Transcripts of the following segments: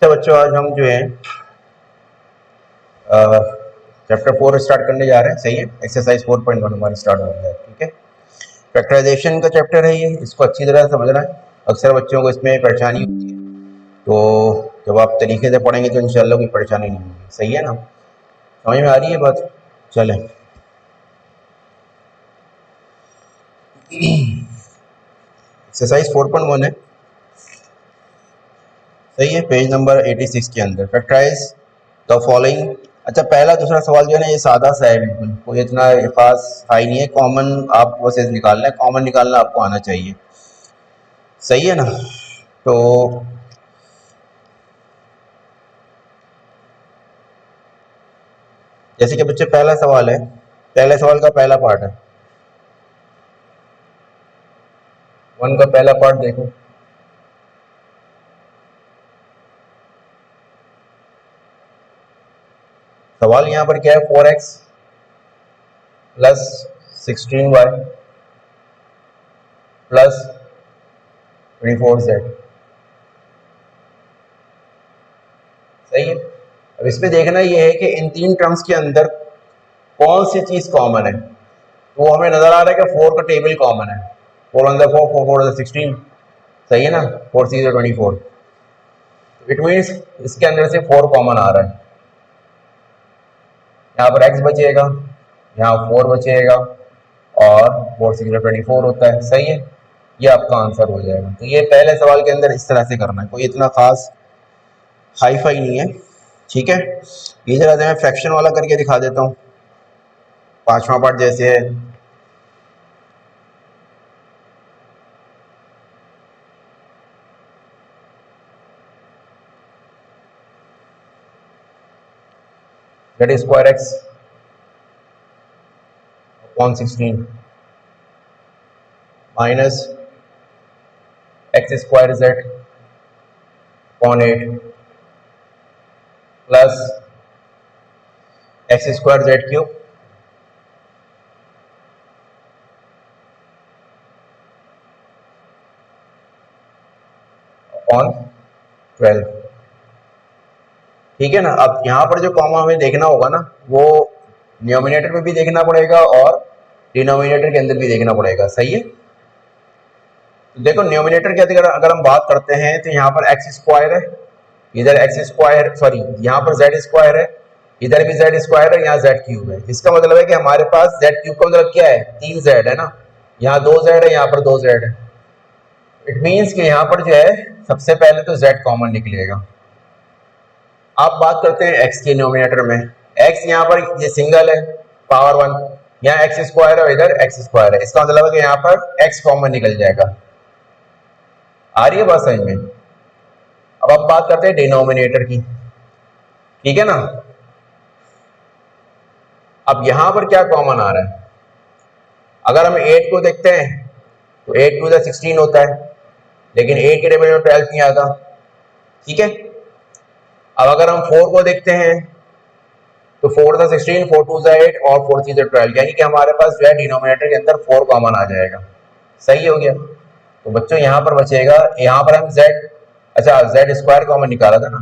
तो बच्चों आज हम जो है चैप्टर 4 स्टार्ट करने जा रहे हैं। सही है, एक्सरसाइज 4.1 हमारी स्टार्ट हो गया है। ठीक है, फैक्टराइजेशन का चैप्टर है ये, इसको अच्छी तरह से समझना है। अक्सर बच्चों को इसमें परेशानी होती है, तो जब आप तरीके से पढ़ेंगे तो इंशाल्लाह कोई परेशानी नहीं होगी। सही है ना, समझ में आ रही है बात? चलें, एक्सरसाइज 4.1 है। सही है, पेज नंबर 86 के अंदर फैक्टराइज द फॉलोइंग। अच्छा, पहला दूसरा सवाल जो है ना ये सादा सा है, बिल्कुल कोई इतना खास हाई नहीं है। कॉमन आपको बस निकालना है, कॉमन निकालना आपको आना चाहिए। सही है ना, तो जैसे कि बच्चे पहला सवाल है, पहले सवाल का पहला पार्ट है, 1 का पहला पार्ट देखो। सवाल यहाँ पर क्या है, 4x plus 16y plus 24z। सही है, अब इसमें देखना ये है कि इन तीन टर्म्स के अंदर कौन सी चीज कॉमन है। तो हमें नजर आ रहा है कि 4 का टेबल कॉमन है, 4 ऑन द 4, 4 4 16। सही है ना, 4 6 24। इट मीन्स इसके अंदर से 4 कॉमन आ रहा है। यहाँ पर x बचेगा, यहाँ 4 बचेगा और 4 6 24 होता है। सही है, ये आपका आंसर हो जाएगा। तो ये पहले सवाल के अंदर इस तरह से करना है, कोई इतना खास हाई फाई नहीं है। ठीक है, ये जरा मैं फ्रैक्शन वाला करके दिखा देता हूँ, पांचवा पार्ट जैसे है। That is square x upon 16 minus x square Z upon 8 plus x square Z cube upon 12। ठीक है ना, अब यहाँ पर जो कॉमा हमें देखना होगा ना, वो न्यूमिनेटर में भी देखना पड़ेगा और डिनोमिनेटर के अंदर भी देखना पड़ेगा। सही है, तो देखो न्यूमिनेटर के अंदर अगर हम बात करते हैं तो यहाँ पर एक्स स्क्वायर है, इधर एक्स स्क्वायर, सॉरी यहाँ पर जेड स्क्वायर है, इधर भी जेड स्क्वायर है, यहाँ जेड क्यूब है। इसका मतलब है कि हमारे पास जेड क्यूब का मतलब क्या है, 3 जेड है ना, यहाँ 2 जेड है, यहाँ पर 2 जेड है। इट मीन्स कि यहाँ पर जो है सबसे पहले तो जेड कॉमन निकलेगा। आप बात करते हैं एक्स के न्यूमिनेटर में, एक्स यहाँ पर ये सिंगल है, पावर 1, यहाँ एक्स स्क्वायर है और इधर एक्स स्क्वायर है। इसका मतलब है कि यहाँ पर एक्स कॉमन निकल जाएगा। आ रही है बात समझ में? अब आप बात करते हैं डिनोमिनेटर की। ठीक है ना, अब यहां पर क्या कॉमन आ रहा है, अगर हम 8 को देखते हैं तो 8 टू 16 होता है, लेकिन 8 के टेबल में 12 नहीं आता। ठीक है, अब अगर हम 4 को देखते हैं तो 4 था 16, 4 टू 8 और 4 3 12, यानी कि हमारे पास जो है डिनोमिनेटर के अंदर 4 कॉमन आ जाएगा। सही हो गया, तो बच्चों यहां पर बचेगा, यहां पर हम z, अच्छा जेड स्क्वायर कॉमन निकाला था ना,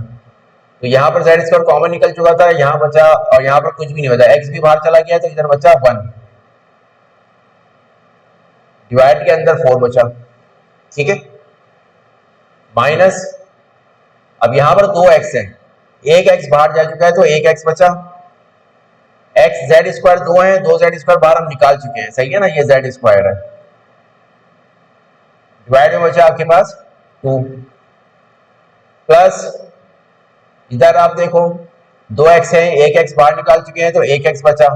तो यहाँ पर जेड स्क्वायर कॉमन निकल चुका था, यहाँ बचा और यहाँ पर कुछ भी नहीं बचा, एक्स भी बाहर चला गया तो इधर बचा 1, डिवाइड के अंदर 4 बचा। ठीक है, माइनस, अब यहाँ पर 2 एक्स है, एक एक्स बाहर जा चुका है तो एक एक्स बचा, एक्स जेड स्क्वायर 2 है, 2 जेड स्क्वायर बाहर हम निकाल चुके हैं। सही है ना, ये जेड स्क्वायर है, डिवाइड में बचा आपके पास 2 प्लस इधर आप देखो 2 एक्स है, एक एक्स बाहर निकाल चुके हैं तो एक एक्स बचा,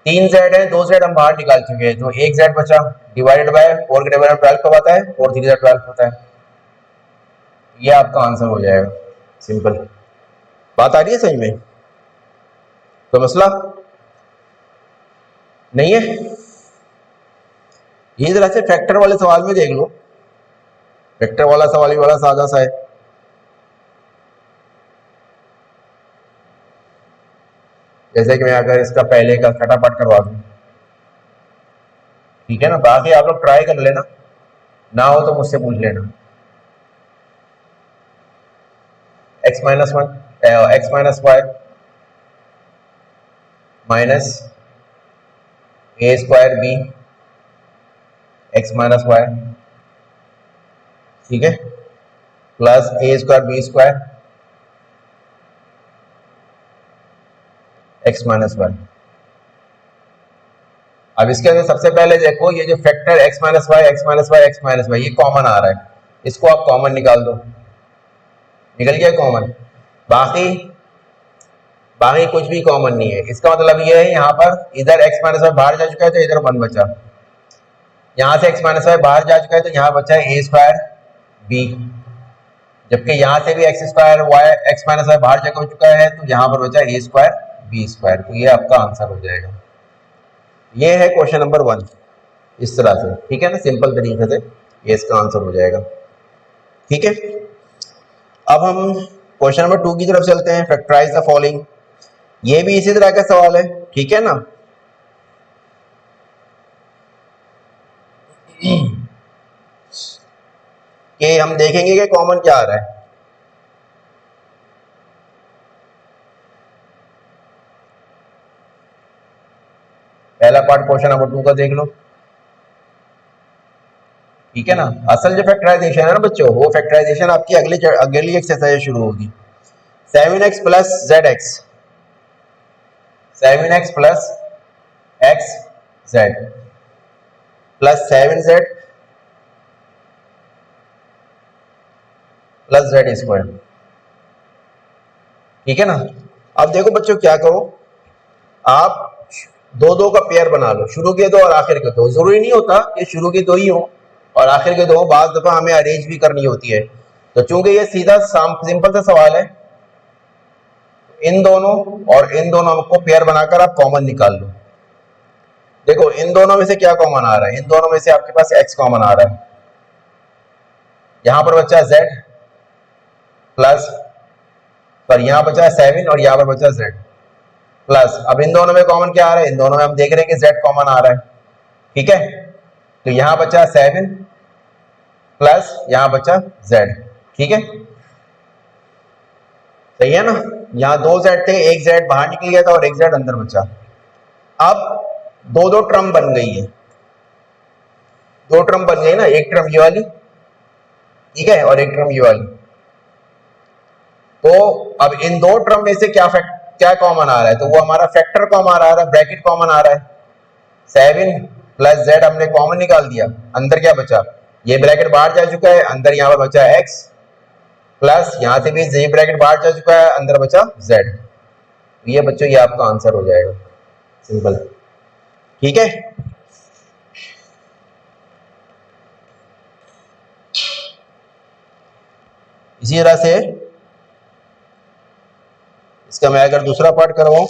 3 जेड है, 2 जेड हम बाहर निकाल चुके हैं तो एक जेड बचा, डिवाइडेड बाय 4 के टेबल में 12 कब आता है, 4 3 12 होता है। ये आपका आंसर हो जाएगा, सिंपल। बात आ रही है सही में, तो मसला नहीं है। ये तरह से फैक्टर वाले सवाल में देख लो, फैक्टर वाला सवाल भी बड़ा सादा सा है। जैसे कि मैं अगर इसका पहले का फटाफट करवा दूं, ठीक है ना, बाकी आप लोग ट्राई कर लेना, ना हो तो मुझसे पूछ लेना। X minus one x minus Y minus a square b x minus y, ठीक है, plus a square b square x minus y. अब इसके अंदर सबसे पहले देखो ये जो factor x minus y x minus y x minus y ये कॉमन आ रहा है, इसको आप कॉमन निकाल दो, निकल गया कॉमन। बाकी बाकी कुछ भी कॉमन नहीं है। इसका मतलब ये है यहाँ पर इधर एक्स माइनस वाई बाहर जा चुका है तो इधर वन बचा, यहाँ से एक्स माइनस वाई बाहर जा चुका है तो यहाँ बचा है ए स्क्वायर बी, जबकि यहाँ से भी X square Y x minus Y बाहर जा चुका है तो यहाँ पर बचा ए स्क्वायर बी स्क्वायर। तो ये आपका आंसर हो जाएगा। ये है क्वेश्चन नंबर 1 इस तरह से, ठीक है ना, सिंपल तरीके से ये इसका आंसर हो जाएगा। ठीक है, अब हम क्वेश्चन नंबर 2 की तरफ चलते हैं। फैक्टराइज द फॉलोइंग, ये भी इसी तरह का सवाल है, ठीक है ना। कि हम देखेंगे कि कॉमन क्या आ रहा है। पहला पार्ट क्वेश्चन नंबर 2 का देख लो, ठीक है ना। असल जो फैक्टराइजेशन है ना बच्चों, वो फैक्टराइजेशन आपकी अगली एक्सरसाइज शुरू होगी। 7x plus Z x, 7x plus x Z plus 7z plus Z square, ठीक है ना। अब देखो बच्चों क्या करो, आप दो दो का पेयर बना लो, शुरू के दो और आखिर के दो। जरूरी नहीं होता कि शुरू के दो ही हो और आखिर के दो, बाज दफा हमें अरेंज भी करनी होती है। तो चूंकि ये सीधा सिंपल सा सवाल है, इन दोनों और इन दोनों को पेयर बनाकर आप कॉमन निकाल लो। देखो इन दोनों में से क्या कॉमन आ रहा है, इन दोनों में से आपके पास x कॉमन आ रहा है, यहां पर बचा z प्लस, पर यहां बचा 7 और यहां पर बचा z प्लस। अब इन दोनों में कॉमन क्या आ रहा है, इन दोनों में हम देख रहे हैं कि z कॉमन आ रहा है, ठीक है। तो यहां बचा 7 प्लस यहां बचा z, ठीक है, सही है ना। यहां दो z थे, एक z बाहर निकल गया था और एक z अंदर बचा। अब दो दो टर्म बन गई है, दो टर्म बन गई ना, एक टर्म ये वाली, ठीक है, और एक टर्म ये वाली। तो अब इन दो टर्म में से क्या कॉमन आ रहा है, तो वो हमारा फैक्टर कॉमन आ रहा है, ब्रैकेट कॉमन आ रहा है। 7 प्लस z हमने कॉमन निकाल दिया, अंदर क्या बचा, ये ब्रैकेट बाहर जा चुका है, अंदर यहां पर बचा x प्लस यहां से भी ये ब्रैकेट बाहर जा चुका है, अंदर बचा z। ये बच्चों ये आपका आंसर हो जाएगा, सिंपल, ठीक है। इसी तरह से इसका मैं अगर दूसरा पार्ट करवाऊं,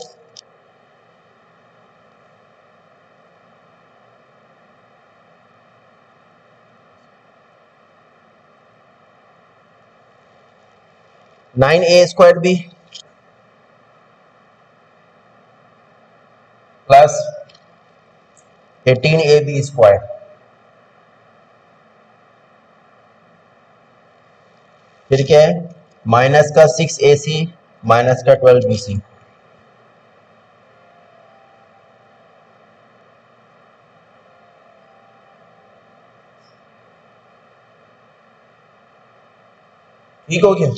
nine a square b plus 18ab square, फिर क्या है, माइनस का 6ac माइनस का 12bc, ठीक हो गया,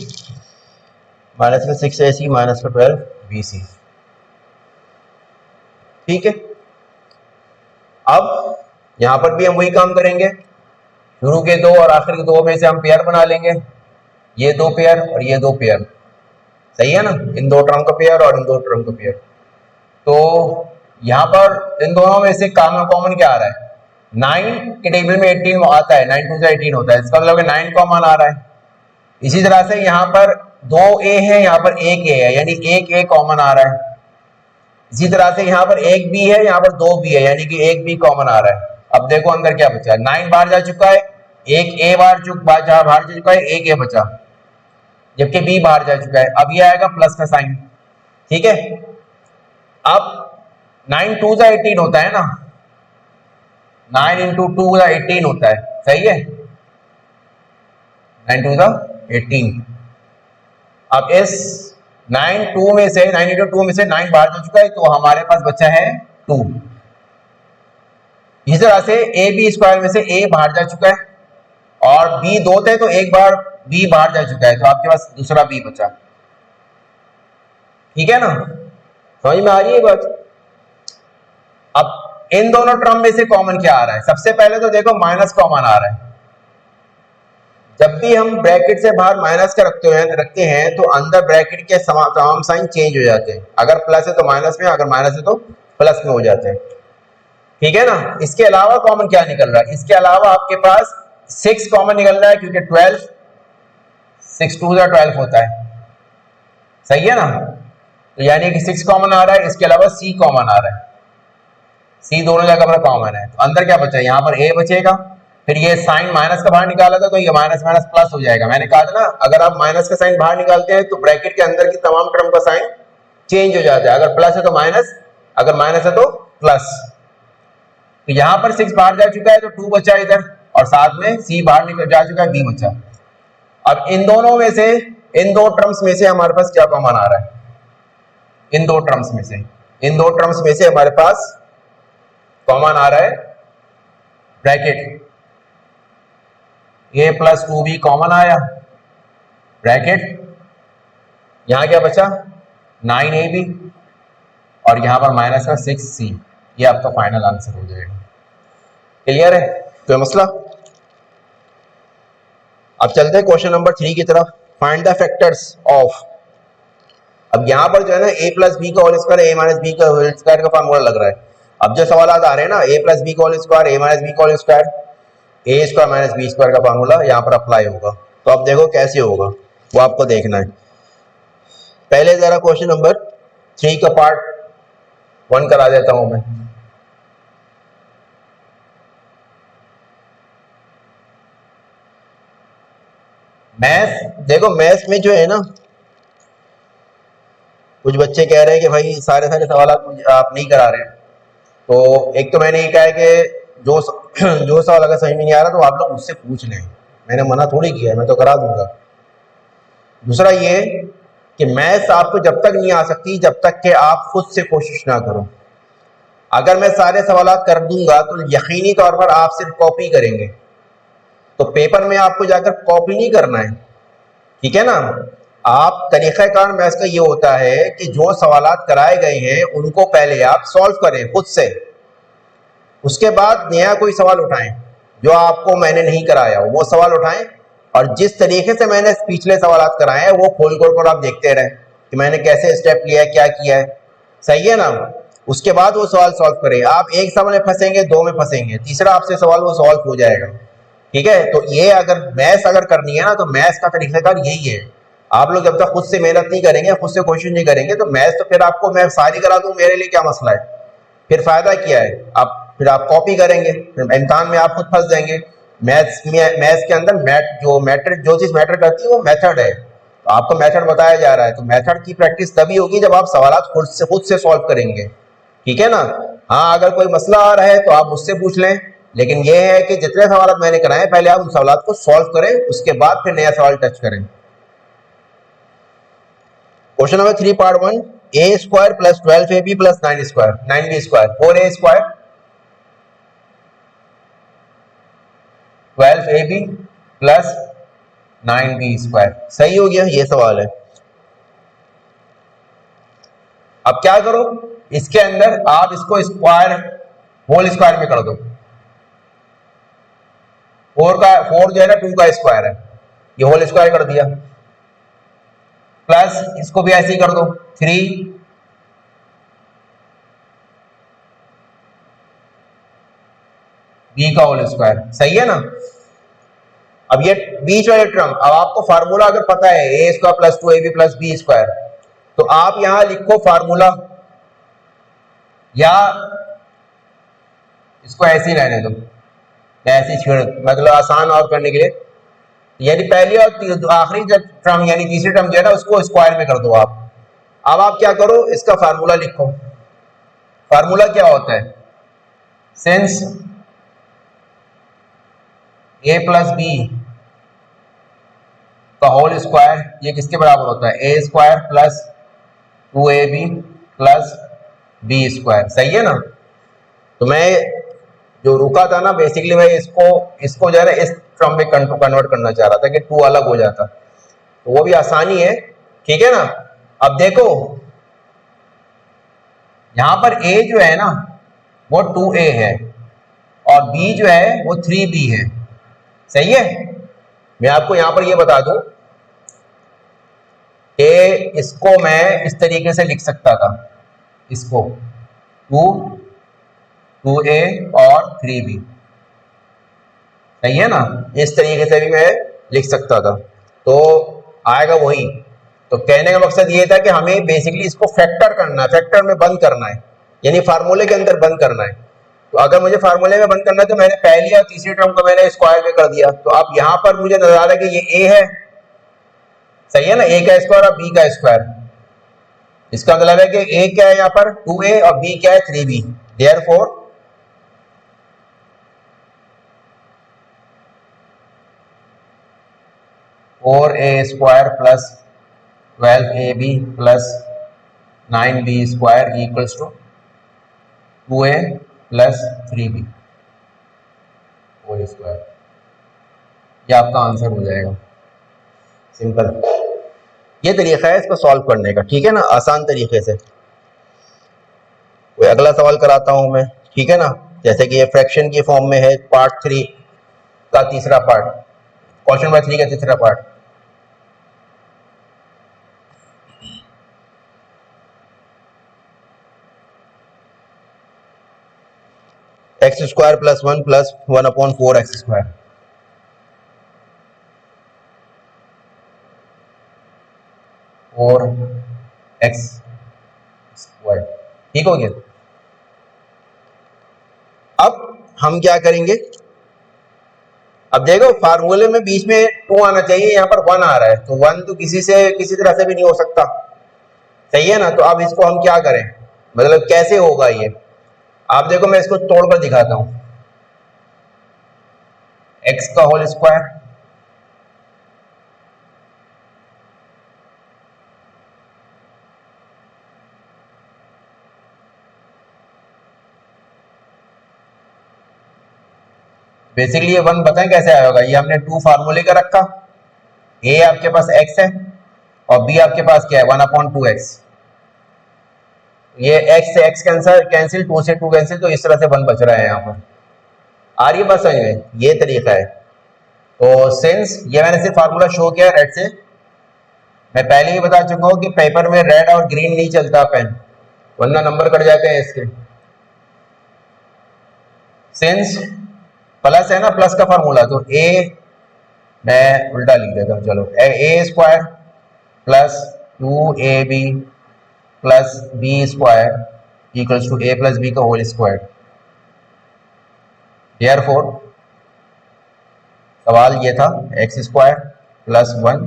माइनस का 6ac माइनस का 12bc, ठीक है। अब यहां पर भी हम वही काम करेंगे, शुरू के दो और आखिर के दो में से हम पेयर बना लेंगे, ये दो पेयर और ये दो पेयर, सही है ना, इन दो टर्म का पेयर और इन दो टर्म का पेयर। तो यहां पर इन दोनों में से कॉमन क्या आ रहा है, 9 के टेबल में 18 आता है, 9 2 18 होता है, इसका मतलब 9 कॉमन आ रहा है। इसी तरह से यहाँ पर 2a है, यहाँ पर 1a है, यानी 1a कॉमन आ रहा है। इसी तरह से यहाँ पर 1b है, यहाँ पर 2b है, यानी कि 1b कॉमन आ रहा है। अब देखो अंदर क्या बचा है, 9 बाहर जा चुका है, एक a बाहर जा चुका है, एक a बचा, जबकि b बाहर जा चुका है। अब ये आएगा प्लस का साइन, ठीक है। अब 9 2 18 होता है ना, 9 इंटू 2 18 होता है, सही है, 9 2 18। अब इस 9 में से 9 इंटू 2 में से 9 बाहर जा चुका है, तो हमारे पास बचा है 2। इस तरह से ए बी स्क्वायर में से ए बाहर जा चुका है और बी 2 थे तो एक बार बी बाहर जा चुका है, तो आपके पास दूसरा बी बचा। ठीक है ना, समझ में आ रही है बात। अब इन दोनों टर्म में से कॉमन क्या आ रहा है? सबसे पहले तो देखो माइनस कॉमन आ रहा है। जब भी हम ब्रैकेट से बाहर माइनस का रखते हैं तो अंदर ब्रैकेट के तमाम साइन चेंज हो जाते हैं। अगर प्लस है तो माइनस में, अगर माइनस है तो प्लस में हो जाते हैं। ठीक है ना। इसके अलावा कॉमन क्या निकल रहा है? इसके अलावा आपके पास 6 कॉमन निकल रहा है, क्योंकि 12 6 2 12 होता है। सही है ना, तो यानी कि 6 कॉमन आ रहा है। इसके अलावा सी कॉमन आ रहा है, सी दोनों जगह पर कॉमन है। तो अंदर क्या बचा? यहाँ पर ए बचेगा। फिर ये साइन माइनस का बाहर निकाला था तो ये माइनस माइनस प्लस हो जाएगा। मैंने कहा था ना, अगर आप माइनस का साइन बाहर निकालते हैं तो ब्रैकेट के अंदर की तमाम टर्म का साइन चेंज हो जाता है। अगर प्लस है तो माइनस, अगर माइनस है तो प्लस। तो यहाँ पर 6 बाहर जा चुका है तो 2 बचा इधर, और साथ में सी बाहर निकल जा चुका है, बी बचा। अब इन दोनों में से, इन दो टर्म्स में से हमारे पास क्या कॉमन आ रहा है? इन दो टर्म्स में से हमारे पास कॉमन आ रहा है bracket a plus 2b common आया, ब्रैकेट यहां क्या बचा? 9ab, और यहां पर माइनस का 6c। ये आपका फाइनल आंसर हो जाएगा। क्लियर है? कोई मसला? अब चलते हैं क्वेश्चन नंबर 3 की तरफ। Find the factors of. अब यहां पर जो है ना a प्लस बी का whole square, a minus B का होल स्क्वायर का फॉर्मूला लग रहा है। अब जो सवाल आ रहे हैं ना, a प्लस बी का whole square, a minus B का whole square, A square minus B square का फॉर्मूला यहाँ पर अप्लाई होगा। तो अब देखो कैसे होगा, वो आपको देखना है। पहले जरा क्वेश्चन नंबर 3 का पार्ट 1 करा देता हूं मैं। मैथ देखो, मैथ में जो है ना, कुछ बच्चे कह रहे हैं कि भाई सारे सवाल आप नहीं करा रहे हैं। तो एक तो मैंने ये कहा है कि जो सवाल अगर समझ में नहीं आ रहा तो आप लोग मुझसे पूछ लें, मैंने मना थोड़ी किया है, मैं तो करा दूंगा। दूसरा ये कि मैथ्स आपको जब तक नहीं आ सकती जब तक कि आप खुद से कोशिश ना करो। अगर मैं सारे सवाल कर दूंगा तो यकीनी तौर पर आप सिर्फ कॉपी करेंगे, तो पेपर में आपको जाकर कॉपी नहीं करना है। ठीक है ना। आप तरीक़ाकार मैथ्स का ये होता है कि जो सवालात कराए गए हैं उनको पहले आप सॉल्व करें खुद से, उसके बाद नया कोई सवाल उठाएं जो आपको मैंने नहीं कराया वो सवाल उठाएं, और जिस तरीके से मैंने पिछले सवालात कराए हैं वो खोल खोल कर आप देखते रहें कि मैंने कैसे स्टेप लिया है, क्या किया है। सही है ना। उसके बाद वो सवाल सॉल्व करें। आप एक सवाल में फंसेंगे, 2 में फंसेंगे, तीसरा आपसे सवाल वो सॉल्व हो जाएगा। ठीक है। तो ये अगर मैथ्स अगर करनी है ना, तो मैथ्स का तरीक़ाकार यही है। आप लोग जब तक खुद से मेहनत नहीं करेंगे, खुद से कोशिश नहीं करेंगे, तो मैथ्स तो फिर आपको मैं सारी करा दूं, मेरे लिए क्या मसला है? फिर फायदा क्या है? फिर आप कॉपी करेंगे, इम्तिहान में आप खुद फंस जाएंगे। मैथ्स के अंदर जो चीज मैटर करती है वो मेथड है। तो आपको मेथड बताया जा रहा है, तो मेथड की प्रैक्टिस तभी होगी जब आप सवाल खुद से सॉल्व करेंगे। ठीक है ना। हाँ, अगर कोई मसला आ रहा है तो आप मुझसे पूछ लें, लेकिन यह है कि जितने सवाल मैंने कराए पहले आप उन सवाल को सॉल्व करें, उसके बाद फिर नया सवाल टच करें। Question number 3 part 1, a square plus 12ab plus 9b square 4a square 12ab plus 9b square. सही हो गया, ये सवाल है। अब क्या करो, इसके अंदर आप इसको स्क्वायर होल स्क्वायर में कर दो। 4 जो है ना 2 का स्क्वायर है, ये होल स्क्वायर कर दिया, प्लस इसको भी ऐसे ही कर दो 3 बी का होल स्क्वायर। सही है ना। अब ये बीच वाले टर्म, अब आपको फार्मूला अगर पता है a square plus 2ab plus B square, तो आप यहां लिखो फार्मूला, या इसको ऐसे ही रहने दो, ऐसे ही छेड़, मतलब आसान और करने के लिए, यानी पहली और आखिरी टर्म यानी तीसरी टर्म जो है ना उसको स्क्वायर में कर दो आप। अब आप क्या करो, इसका फार्मूला लिखो। फार्मूला क्या होता है? सिंस a प्लस बी का होल स्क्वायर ये किसके बराबर होता है, a square plus 2ab plus B square, सही है ना। तो मैं जो रुका था ना बेसिकली मैं इसको इसको जो है ना इस टर्म में कन्वर्ट करना चाह रहा था कि 2 अलग हो जाता, तो वो भी आसानी है, ठीक है ना। अब देखो यहां पर a जो है ना वो 2a है और b जो है वो 3b है, सही है। मैं आपको यहां पर ये बता दूं कि इसको मैं इस तरीके से लिख सकता था, इसको 2a और 3b, सही है ना, इस तरीके से भी मैं लिख सकता था, तो आएगा वही। तो कहने का मकसद ये था कि हमें बेसिकली इसको फैक्टर करना है, फैक्टर में बंद करना है, यानी फार्मूले के अंदर बंद करना है। तो अगर मुझे फार्मूले में बंद करना है तो मैंने पहली और तीसरी टर्म को मैंने स्क्वायर में कर दिया, तो अब यहां पर मुझे नजर आ रहा है कि ये ए है, सही है ना, ए का स्क्वायर और बी का स्क्वायर। इसका मतलब है कि ए क्या है यहाँ पर 2a और बी क्या है 3b, therefore 4a square plus 12ab plus 9b square equals to 2a plus 3b whole square, ये आपका आंसर हो जाएगा, सिंपल। ये तरीका है इसको सॉल्व करने का, ठीक है ना, आसान तरीके से। कोई अगला सवाल कराता हूं मैं, ठीक है ना। जैसे कि ये फ्रैक्शन की फॉर्म में है, पार्ट 3 का तीसरा पार्ट, क्वेश्चन नंबर 3 का तीसरा part. X square plus 1 plus 1/4 x square, और एक्स स्क्वायर, ठीक हो गया। अब हम क्या करेंगे, अब देखो फार्मूले में बीच में 2 आना चाहिए, यहाँ पर 1 आ रहा है, तो 1 तो किसी तरह से भी नहीं हो सकता, सही है ना। तो अब इसको हम क्या करें, मतलब कैसे होगा ये, आप देखो मैं इसको तोड़कर दिखाता हूं। एक्स का होल स्क्वायर बेसिकली ये 1 बताएं कैसे आया होगा, ये हमने 2 फार्मूले का रखा, ए आपके पास एक्स है और बी आपके पास क्या है 1/2x, ये x से x कैंसिल कैंसिल, 2 से 2 कैंसिल, तो इस तरह से 1 बच रहा है यहाँ पर। आ रही है बात समझ में, ये तरीका है। तो सिंस ये मैंने सिर्फ फार्मूला शो किया रेड से, मैं पहले ही बता चुका हूँ कि पेपर में रेड और ग्रीन नहीं चलता पेन, वरना नंबर कट जाते हैं इसके। सिंस प्लस है ना, प्लस का फार्मूला, तो ए मैं उल्टा लिख देता हूँ, चलो a square plus 2ab plus B square equals to A plus B का होल स्क्वायर। देयरफॉर सवाल ये था x square plus 1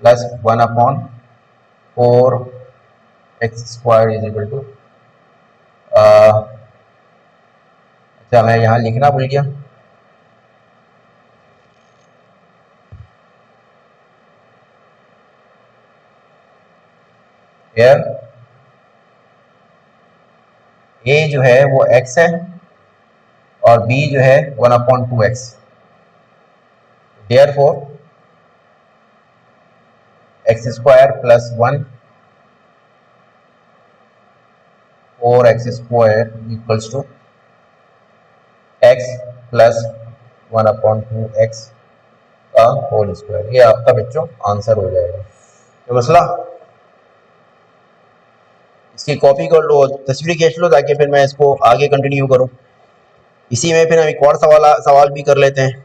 plus 1/4 x square is equal to, अच्छा मैं यहाँ लिखना भूल गया, हेयर ए जो है वो x है और b जो है 1/2x, therefore X square plus 1 4x square equals to x plus 1/2x का होल स्क्वायर, ये आपका बच्चों आंसर हो जाएगा। तो मसला इसकी कॉपी कर लो, तस्वीर खींच लो, ताकि फिर मैं इसको आगे कंटिन्यू करूं। इसी में फिर हम एक और सवाल भी कर लेते हैं,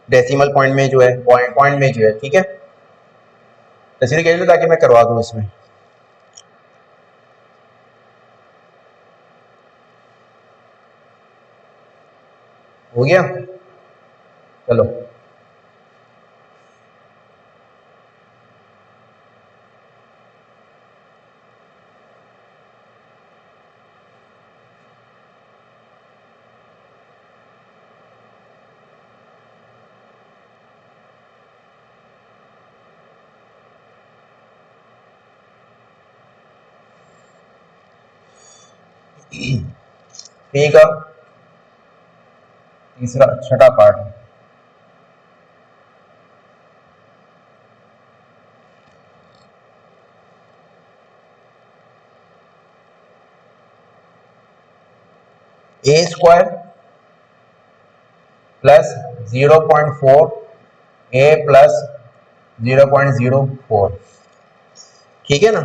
डेसिमल पॉइंट में जो है, पॉइंट में जो है, ठीक है। तस्वीर खींच लो ताकि मैं करवा दूं इसमें। हो गया, चलो। ठीक है, तीसरा छठा part A square plus 0.4 A plus 0.04, ठीक है ना।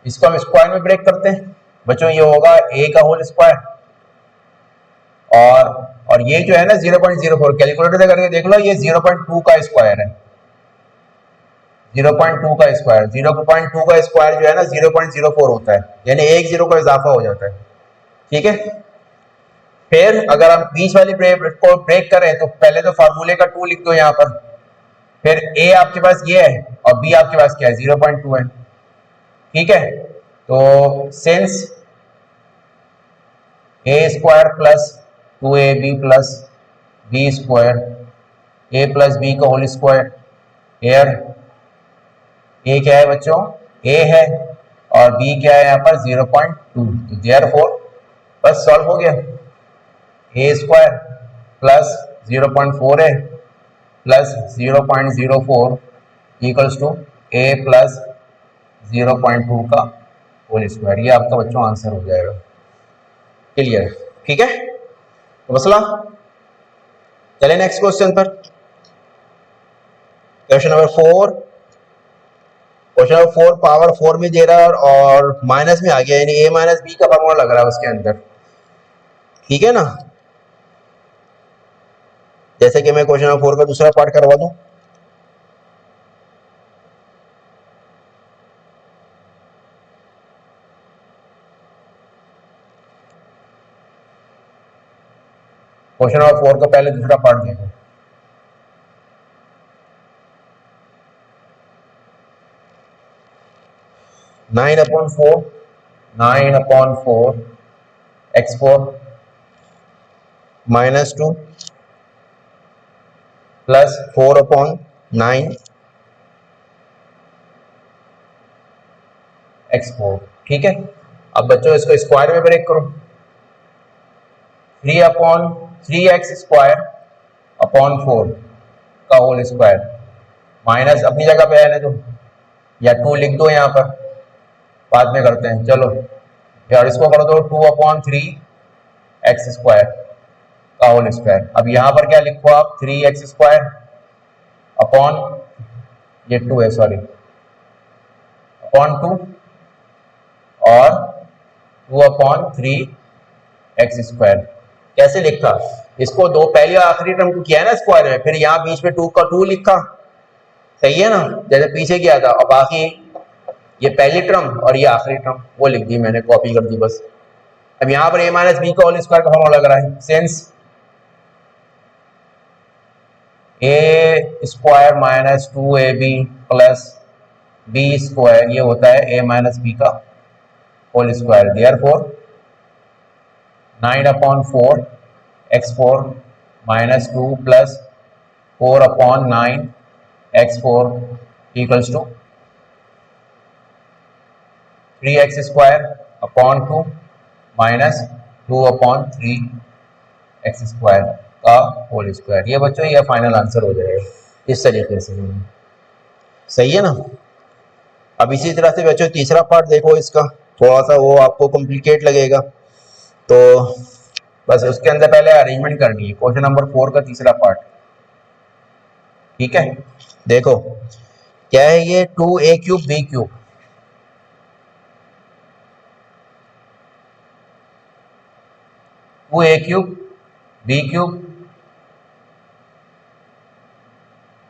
इसको हम स्क्वायर में ब्रेक करते हैं बच्चों, ये होगा ए का होल स्क्वायर और ये जो है ना 0.04, कैलकुलेटर से करके देख लो, ये 0.2 का स्क्वायर है, 0.2 का स्क्वायर, 0.2 का स्क्वायर जो है ना 0.04 होता है, यानी एक जीरो का इजाफा हो जाता है, ठीक है। फिर अगर हम बीच वाली को ब्रेक करें तो पहले तो फार्मूले का 2 लिख दो यहाँ पर, फिर ए आपके पास ये है और बी आपके पास क्या है 0.2 है, ठीक है। तो सिंस ए square plus 2ab plus B square ए प्लस बी का होल स्क्वायर, एयर ए क्या है बच्चों, ए है और बी क्या है यहाँ पर 0.2, तो देयरफॉर बस सॉल्व हो गया, ए स्क्वायर प्लस 0.4 है plus 0.04 equals to A plus 0.2 का होल स्क्वायर, ये आपका बच्चों आंसर हो जाएगा। क्लियर, ठीक है। तो मसला चले नेक्स्ट क्वेश्चन पर, question number 4। Question number 4 power 4 में दे रहा है और माइनस में आ गया, यानी a माइनस बी का फॉर्मूला लग रहा है उसके अंदर, ठीक है ना। जैसे कि मैं क्वेश्चन नंबर 4 का दूसरा पार्ट करवा दूं, क्वेश्चन नंबर 4 का पहले दूसरा पार्ट देखो। Nine upon four x4 minus 2 plus 4/9 x4, ठीक है। अब बच्चों इसको स्क्वायर में ब्रेक करो, 3x स्क्वायर अपॉन 4 का होल स्क्वायर, माइनस अपनी जगह पे है तो या 2 लिख दो यहाँ पर, बाद में करते हैं, चलो यार इसको कर दो 2/3x स्क्वायर का होल स्क्वायर। अब यहाँ पर क्या लिखो आप, 3x स्क्वायर अपॉन ये 2 है सॉरी अपॉन 2 और 2/3x स्क्वायर। कैसे लिखा इसको, दो पहले आखिरी टर्म को किया है ना स्क्वायर में, फिर यहाँ बीच में 2 का 2 लिखा, सही है ना, जैसे पीछे किया था। और बाकी ये पहली टर्म और ये आखिरी टर्म वो लिख दी मैंने, कॉपी कर दी बस। अब यहाँ पर a माइनस बी का होल स्क्वायर का फॉर्मूला लग रहा है, since a square minus 2ab plus B square ये होता है a माइनस बी का whole square, therefore 9/4 x4 minus 2 plus 4/9 x4 equals to 3x square upon 2 minus 2/3x square का होल स्क्वायर। ये बच्चों ये फाइनल आंसर हो जाएगा इस तरीके से, सही है ना। अब इसी तरह से बच्चों तीसरा पार्ट देखो, इसका थोड़ा सा वो आपको कॉम्प्लिकेट लगेगा, तो बस उसके अंदर पहले अरेंजमेंट करनी है। क्वेश्चन नंबर 4 का तीसरा पार्ट, ठीक है। देखो क्या है ये, 2a³ b³, 2a³ b³,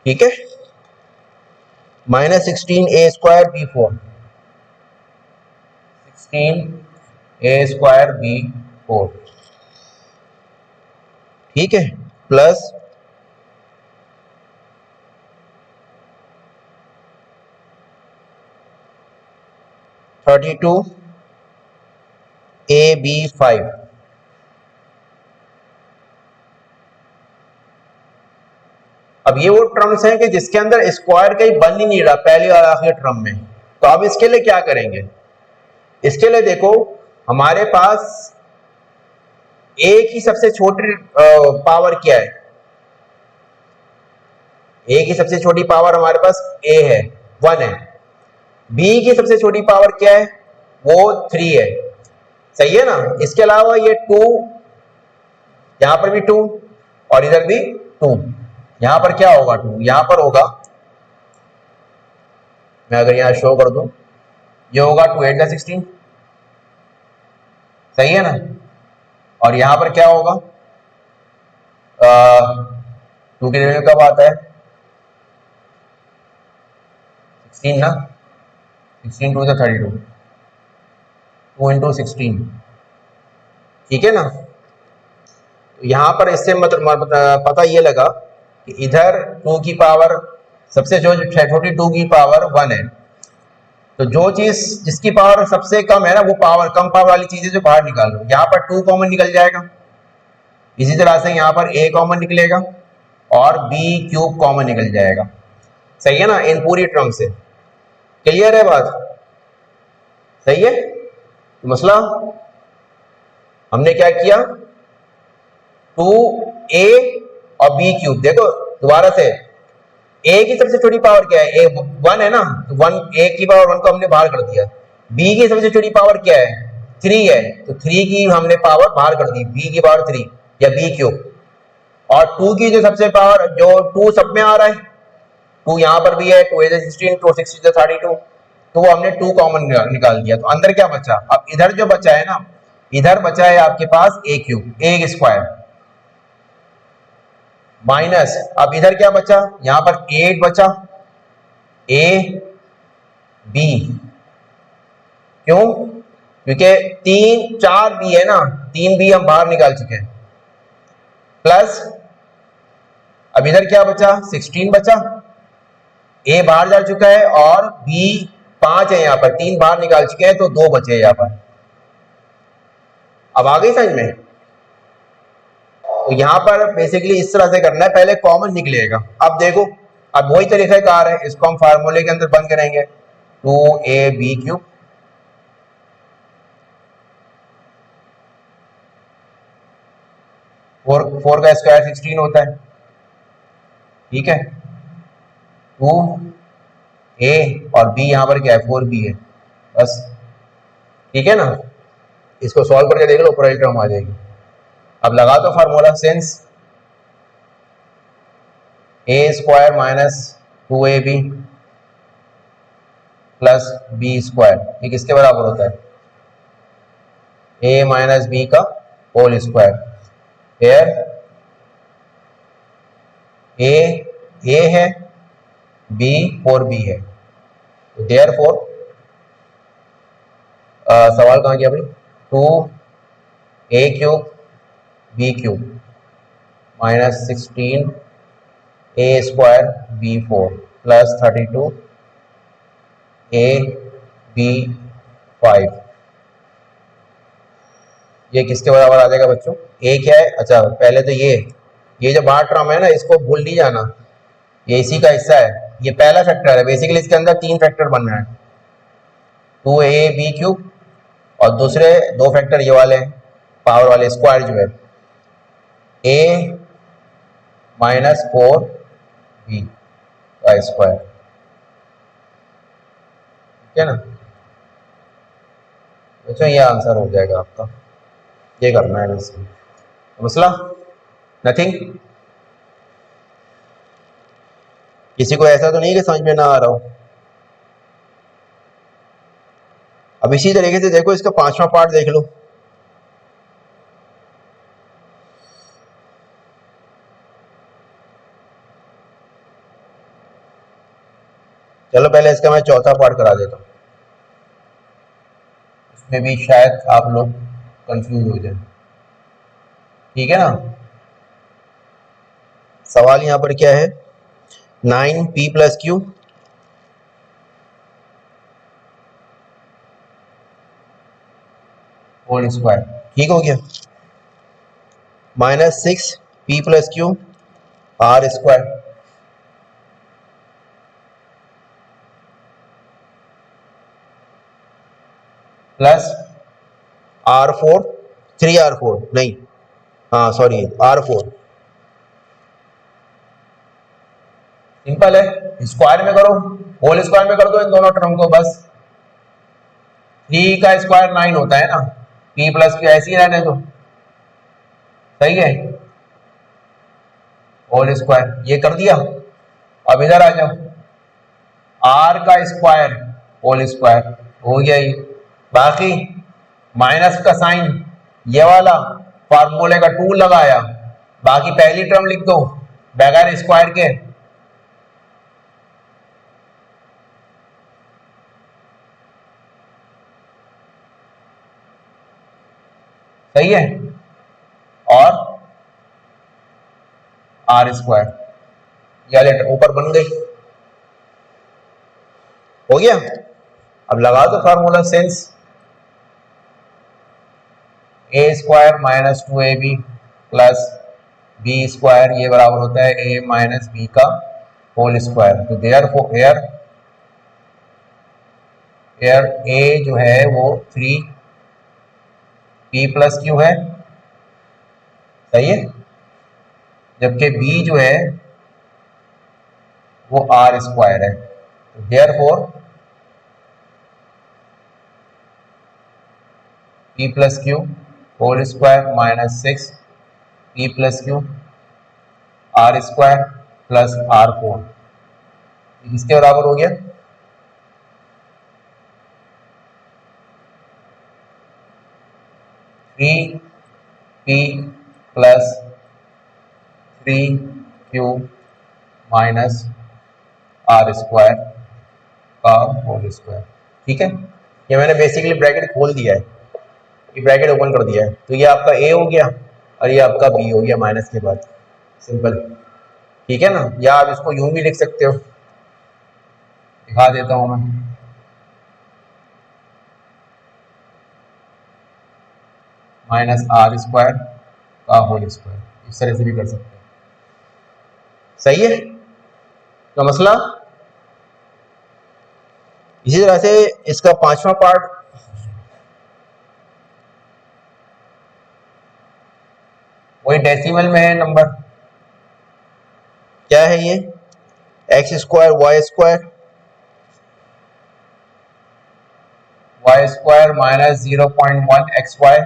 ठीक है, minus 16a² b4, 16a² b4, ठीक है, प्लस 32ab5। अब ये वो टर्म्स हैं कि जिसके अंदर स्क्वायर कहीं बन ही नहीं रहा पहले और आखिरी टर्म में, तो अब इसके लिए क्या करेंगे, इसके लिए देखो हमारे पास a की सबसे छोटी पावर क्या है? a की सबसे छोटी पावर हमारे पास a है, 1 है। b की सबसे छोटी पावर क्या है? वो 3 है। सही है ना? इसके अलावा ये 2, यहां पर भी 2 और इधर भी 2। यहां पर क्या होगा? 2 यहां पर होगा, मैं अगर यहां शो कर दूं, ये होगा 2 8 16। सही है ना? और यहां पर क्या होगा? 2 की वैल्यू कब आता है? 16 ना, 16 2 32, 2 इंटू 16। ठीक है ना? तो यहां पर इससे मतलब पता ये लगा कि इधर 2 की पावर सबसे जो छोटी 2 की पावर 1 है। तो जो चीज जिसकी पावर सबसे कम है ना, वो पावर कम पावर वाली चीजें जो बाहर निकाल लो। यहाँ पर 2 कॉमन निकल जाएगा, इसी तरह से यहाँ पर a कॉमन निकलेगा और b क्यूब कॉमन निकल जाएगा। सही है ना? इन पूरी टर्म से क्लियर है बात? सही है? तो मसला हमने क्या किया, 2a और b क्यूब। देखो दोबारा से, a की सबसे छोटी पावर क्या है? a 1 है ना, तो 1 a की पावर 1 को हमने बाहर कर दिया। b की सबसे छोटी पावर क्या है? 3 है, तो 3 की हमने पावर बाहर कर दी, b की पावर 3 या b क्यूब। और 2 की जो सबसे पावर, जो 2 सब में आ रहा है, 2 यहां पर भी है, 2 16, 2 6 32, तो वो हमने 2 कॉमन निकाल दिया। तो अंदर क्या बचा? अब इधर जो बचा है ना, इधर बचा है आपके पास a cube, a square minus, अब इधर क्या बचा? यहां पर 8 बचा, a b। क्यों? क्योंकि 3 4 b है ना, 3 b हम बाहर निकाल चुके हैं, प्लस अब इधर क्या बचा? 16 बचा, a बाहर जा चुका है और b 5 है, यहां पर 3 बाहर निकाल चुके हैं, तो 2 बचे यहां पर। अब आ गई समझ में? तो यहां पर बेसिकली इस तरह से करना है, पहले कॉमन निकलेगा। अब देखो, अब वही तरीक़ाकार है, इसको हम फार्मूले के अंदर बंद करेंगे, 2ab क्यूब 4 का स्क्वायर 16 होता है। ठीक है, 2a और b यहां पर क्या है? 4b है, बस। ठीक है ना? इसको सॉल्व करके देख लो, ऊपर टर्म आ जाएगी। अब लगा दो formula, since a square minus 2ab plus b square, ये किसके बराबर होता है? a माइनस b का होल स्क्वायर। फिर a है, b 4b है, तो देयरफॉर सवाल कहाँ गया भाई? 2a cube b cube minus 16 a square b 4 plus 32 a b 5, ये किसके बराबर आ जाएगा बच्चों? a क्या है? अच्छा पहले तो ये जो बाहर टर्म है ना, इसको भूल नहीं जाना, ये इसी का हिस्सा है। ये पहला फैक्टर है, बेसिकली इसके अंदर 3 फैक्टर बन रहे हैं, 2ab क्यूब और दूसरे 2 फैक्टर ये वाले हैं, पावर वाले स्क्वायर जो है, a माइनस 4b का स्क्वायर। ठीक है ना बच्चों? ये आंसर हो जाएगा आपका, ये करना है बस। मसला नथिंग। किसी को ऐसा तो नहीं कि समझ में ना आ रहा हो? अब इसी तरीके से देखो, इसका 5वां पार्ट देख लो। चलो पहले इसका मैं चौथा पार्ट करा देता हूँ, इसमें भी शायद आप लोग कंफ्यूज हो जाए। ठीक है ना? सवाल यहां पर क्या है? 9p plus Q whole square, ठीक हो गया, minus 6p plus Q R square plus R4 3R4 नहीं, हाँ सॉरी R4। सिंपल है, स्क्वायर में करो, होल स्क्वायर में कर दो इन दोनों टर्म को बस। 3 का स्क्वायर 9 होता है ना, p प्लस क्यू ऐसे ही रहने दो, सही है। होल स्क्वायर ये कर दिया। अब इधर आ जाओ, r का स्क्वायर होल स्क्वायर हो गया ये। बाकी माइनस का साइन ये वाला, फार्मूले का 2 लगाया, बाकी पहली टर्म लिख दो बगैर स्क्वायर के। सही है, और आर स्क्वायर या लेटर ऊपर बन गई, हो गया। अब लगा दो फार्मूला सेंस, ए square minus 2ab plus B square ये बराबर होता है ए माइनस बी का होल स्क्वायर। तो देयर हेयर हेयर ए जो है वो 3p प्लस क्यू है, सही है, जबकि बी जो है वो आर स्क्वायर है। तो therefore p plus Q whole square minus 6p plus Q R square plus R4 इसके बराबर हो गया। Three P plus 3q minus R square का होल स्क्वायर, ठीक है। ये मैंने बेसिकली ब्रैकेट खोल दिया है, ये ब्रैकेट ओपन कर दिया है, तो ये आपका a हो गया और ये आपका b हो गया माइनस के बाद, सिंपल, ठीक है ना। या आप इसको यूं भी लिख सकते हो, दिखा देता हूं मैं, माइनस आर स्क्वायर का होल स्क्वायर, इस तरह से भी कर सकते हैं, सही है। तो मसला इसी तरह से इसका पांचवा पार्ट, वही डेसिमल में है नंबर, क्या है ये, X square Y square minus 0.1 XY,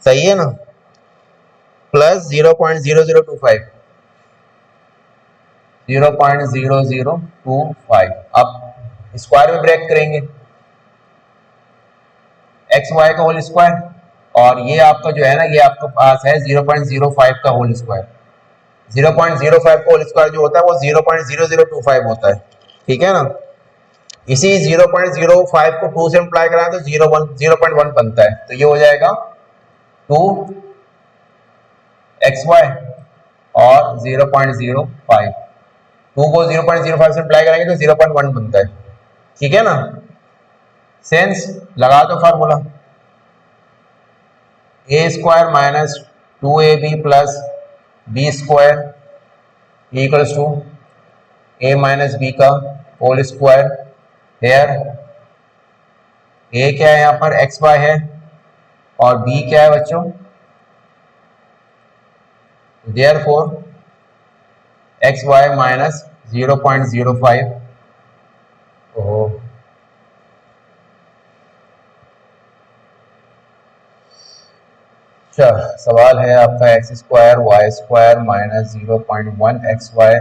सही है ना, प्लस 0.0025 0.0025। अब स्क्वायर में ब्रेक करेंगे एक्स वाई का होल स्क्वायर, और ये आपका जो है ना, ये आपके पास है 0.05 का होल स्क्वायर। 0.05 का होल स्क्वायर जो होता है वो 0.0025 होता है, ठीक है ना। इसी 0.05 को 2 से मल्टीप्लाई कराएं तो 0.1 बनता है, तो ये हो जाएगा 2XY और 0.05, 2 को 0.05 से मल्टीप्लाई करेंगे तो 0.1 बनता है, ठीक है ना। सेंस लगा दो formula, A square minus 2ab plus B square equals to A minus B का होल स्क्वायर। हेयर ए क्या है, यहाँ पर एक्स वाई है, और बी क्या है बच्चों, देयरफॉर एक्स वाई माइनस 0.05। ओहो, अच्छा सवाल है आपका, X square Y square minus 0.1 XY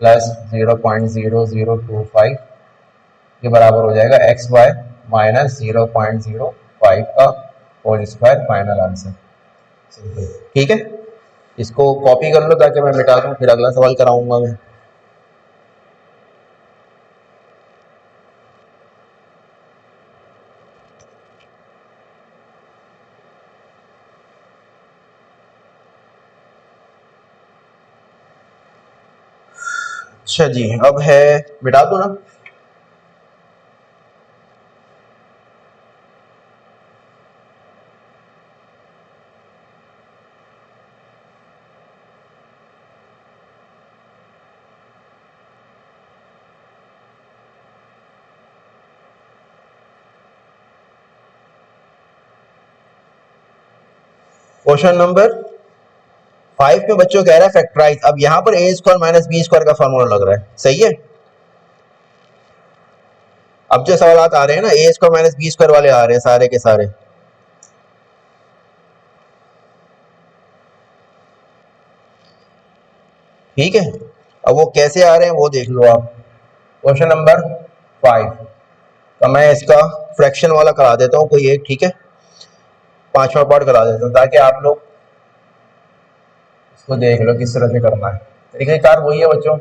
plus 0.0025 के बराबर हो जाएगा एक्स वाई माइनस 0.05 का whole square, final answer, simple, ठीक है। इसको कॉपी कर लो ताकि मैं मिटा दूं, फिर अगला सवाल कराऊंगा मैं। अच्छा जी, अब है, मिटा दो ना। क्वेश्चन नंबर 5 में बच्चों कह रहा है फैक्टराइज। अब यहां पर ए स्क्वायर माइनस बी स्क्वायर का फॉर्मूला लग रहा है, सही है। अब जो सवाल आ रहे हैं ना ए स्क्वायर माइनस बी स्क्वायर वाले आ रहे हैं सारे के सारे। ठीक है, अब वो कैसे आ रहे हैं वो देख लो आप। क्वेश्चन नंबर 5 तो मैं इसका फ्रैक्शन वाला करा देता हूँ कोई एक, ठीक है, 5वां पार्ट करा देता हूँ ताकि आप लोग इसको देख लो किस तरह से करना है। तरीक़ेकार वही है बच्चों,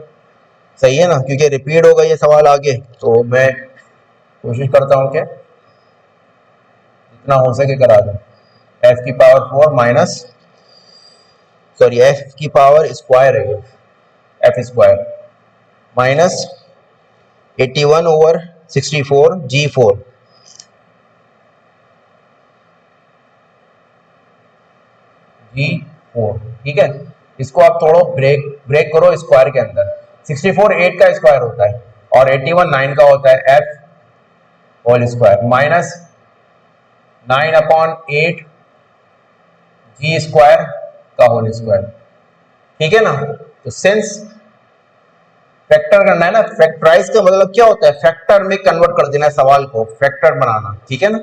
सही है ना, क्योंकि रिपीट होगा ये सवाल आगे, तो मैं कोशिश करता हूँ कि जितना हो सके करा दूँ। एफ की पावर 4 माइनस सॉरी एफ की पावर स्क्वायर है ये, F square minus 81 over 64 G4 G4, ठीक है। इसको आप थोड़ा ब्रेक करो स्क्वायर के अंदर। 64 8 का स्क्वायर होता है और 81 9 का होता है, एफ होल स्क्वायर माइनस 9/8 जी स्क्वायर का होल स्क्वायर, ठीक है ना। तो सिंस फैक्टर करना है ना, फैक्टराइज का मतलब क्या होता है, फैक्टर में कन्वर्ट कर देना है सवाल को, फैक्टर बनाना, ठीक है ना।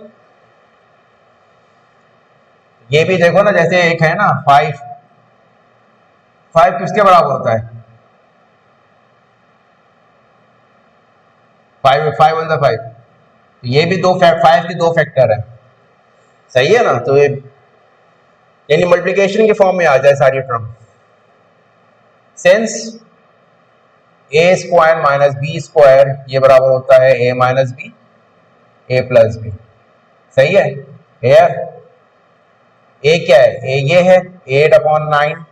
ये भी देखो ना, जैसे एक है ना 5 किसके बराबर होता है, 5 1 5, ये भी 5 के 2 फैक्टर है, सही है ना। तो ये यानी मल्टीप्लिकेशन के फॉर्म में आ जाए सारी टर्म। सिंस ए स्क्वायर माइनस बी स्क्वायर ये बराबर होता है ए माइनस बी ए प्लस बी, सही है। हेयर ए क्या है, ए ये है 8/9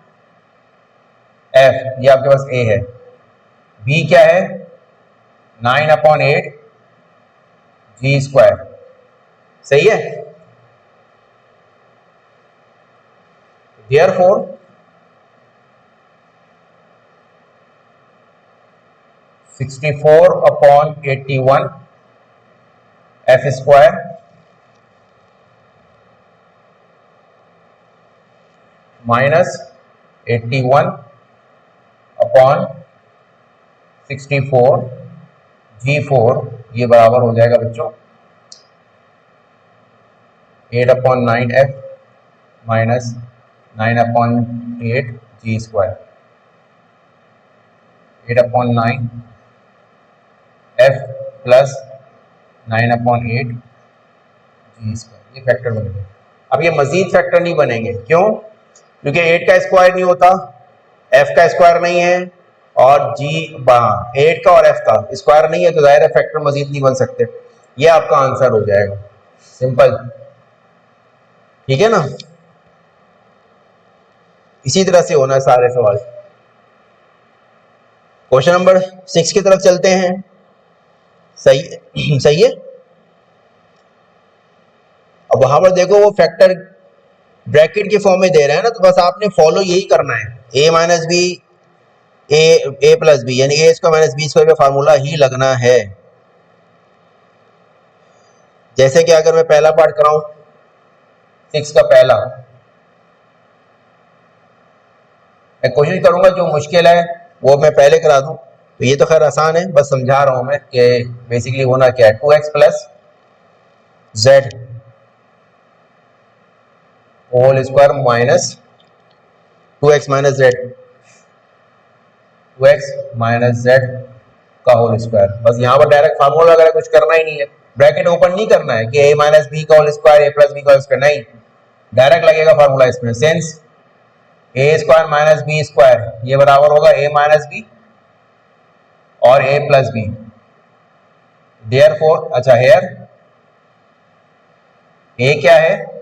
एफ, ये आपके पास ए है। बी क्या है 9/8 जी स्क्वायर, सही है। Therefore (64/81) F square minus 81/64 G4 ये बराबर हो जाएगा बच्चों 8/9 एफ माइनस 9/8 जी स्क्वायर, 8/9 एफ प्लस 9/8 जी स्क्वायर, ये फैक्टर बनेंगे। अब ये मजीद फैक्टर नहीं बनेंगे, क्यों, क्योंकि 8 का स्क्वायर नहीं होता, एफ का स्क्वायर नहीं है, और जी 8 का और एफ का स्क्वायर नहीं है, तो जाहिर है फैक्टर मजीद नहीं बन सकते। ये आपका आंसर हो जाएगा, सिंपल, ठीक है ना। इसी तरह से होना है सारे सवाल। क्वेश्चन नंबर 6 की तरफ चलते हैं, सही सही है। अब वहां पर देखो वो फैक्टर ब्रैकेट के फॉर्म में दे रहे हैं ना, तो बस आपने फॉलो यही करना है, ए माइनस बी ए प्लस बी, यानी ए स्क्वायर माइनस बी स्क्वायर का फार्मूला ही लगना है। जैसे कि अगर मैं पहला पार्ट कराऊं 6 का पहला, मैं कोशिश करूंगा जो मुश्किल है वो मैं पहले करा दूं, तो ये तो खैर आसान है, बस समझा रहा हूं मैं कि बेसिकली होना क्या है। 2x plus Z whole square minus 2x minus Z, 2x minus Z का होल स्क्वायर। बस यहाँ पर डायरेक्ट फार्मूला वगैरह कुछ करना ही नहीं है, ब्रैकेट ओपन नहीं करना है कि a माइनस बी का होल स्क्वायर ए प्लस बी का होल स्क्वायर, नहीं, डायरेक्ट लगेगा फार्मूला इसमें। सिंस ए स्क्वायर माइनस बी स्क्वायर ये बराबर होगा ए माइनस बी और ए प्लस बी, देयरफॉर अच्छा हेयर ए क्या है